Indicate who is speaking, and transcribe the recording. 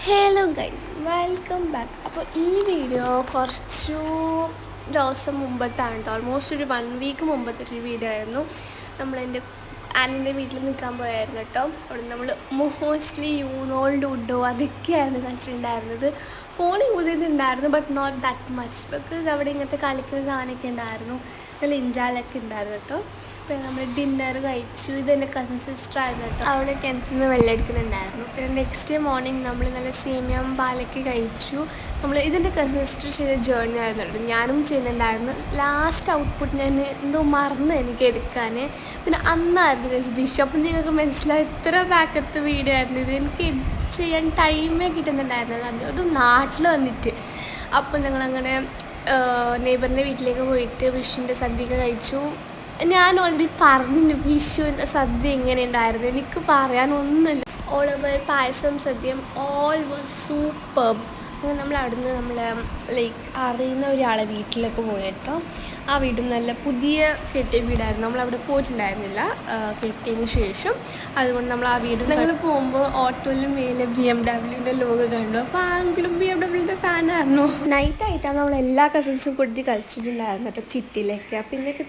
Speaker 1: Hello guys, welcome back. അപ്പോൾ ഈ video കുറച്ചു ദിവസം മുമ്പത്താണ് കേട്ടോ. ഓൾമോസ്റ്റ് ഒരു 1 വീക്ക് മുമ്പത്തെ ഒരു വീഡിയോ ആയിരുന്നു. നമ്മളെൻ്റെ ആനിൻ്റെ വീട്ടിൽ നിൽക്കാൻ പോയായിരുന്നു കേട്ടോ. അവിടെ നമ്മൾ മോസ്റ്റ്ലി യൂണോൾ ലുഡോ അതൊക്കെയായിരുന്നു കളിച്ചിട്ടുണ്ടായിരുന്നത്. ഫോൺ യൂസ് ചെയ്തിട്ടുണ്ടായിരുന്നു, but not that much, because അവിടെ ഇങ്ങനത്തെ കളിക്കുന്ന സാധനമൊക്കെ ഉണ്ടായിരുന്നു. നല്ല ഇഞ്ചാലൊക്കെ ഉണ്ടായിരുന്നു കേട്ടോ. പിന്നെ നമ്മൾ ഡിന്നർ കഴിച്ചു. ഇതെൻ്റെ കസിൻ സിസ്റ്റർ ആയിരുന്നു കേട്ടോ. അവിടെ കിണറ്റിൽ നിന്ന് വെള്ളം എടുക്കുന്നുണ്ടായിരുന്നു. പിന്നെ നെക്സ്റ്റ് ഡേ മോർണിംഗ് നമ്മൾ നല്ല സേമിയം പാലൊക്കെ കഴിച്ചു. നമ്മൾ ഇതിൻ്റെ കസിൻ സിസ്റ്റർ ചെയ്ത ജേർണി ആയിരുന്നു കേട്ടോ. ഞാനും ചെയ്യുന്നുണ്ടായിരുന്നു. ലാസ്റ്റ് ഔട്ട്പുട്ട് ഞാൻ എന്തോ മറന്ന് എനിക്ക് എടുക്കാൻ. പിന്നെ അന്നായിരുന്നു വിഷു. അപ്പം നിങ്ങൾക്ക് മനസ്സിലായി എത്ര ബാക്കത്തെ വീഡിയോ ആയിരുന്നു ഇത്. എനിക്ക് എഡിറ്റ് ചെയ്യാൻ ടൈമേ കിട്ടുന്നുണ്ടായിരുന്നില്ല, അതും നാട്ടിൽ വന്നിട്ട്. അപ്പോൾ ഞങ്ങളങ്ങനെ നെയ്ബറിൻ്റെ വീട്ടിലേക്ക് പോയിട്ട് വിഷുവിൻ്റെ സദ്യയൊക്കെ കഴിച്ചു. ഞാൻ ഓൾറെഡി പറഞ്ഞു വിഷുവിൻ്റെ സദ്യ എങ്ങനെ ഉണ്ടായിരുന്നു, എനിക്ക് പറയാനൊന്നുമില്ല. ഓൾ ഓവർ പായസം സദ്യയും ഓൾ വാസ് സൂപ്പർ. അങ്ങനെ നമ്മൾ അവിടുന്ന് ലൈക്ക് അറിയുന്ന ഒരാളെ വീട്ടിലേക്ക് പോയി കേട്ടോ. ആ വീടും നല്ല പുതിയ കെട്ടിയ വീടായിരുന്നു. നമ്മളവിടെ പോയിട്ടുണ്ടായിരുന്നില്ല കെട്ടിയതിന് ശേഷം. അതുകൊണ്ട് നമ്മൾ ആ വീട് ഞങ്ങൾ പോകുമ്പോൾ ഓട്ടോയിലും മേലെ BMW ലോഗോ കണ്ടു. അപ്പോൾ ആണെങ്കിലും BMW ഫാനായിരുന്നു. നൈറ്റായിട്ടാണ് നമ്മൾ എല്ലാ കസിൻസും കൂട്ടി കളിച്ചിട്ടുണ്ടായിരുന്നു കേട്ടോ ചിറ്റിലേക്ക്. അപ്പോൾ ഇന്നൊക്കെ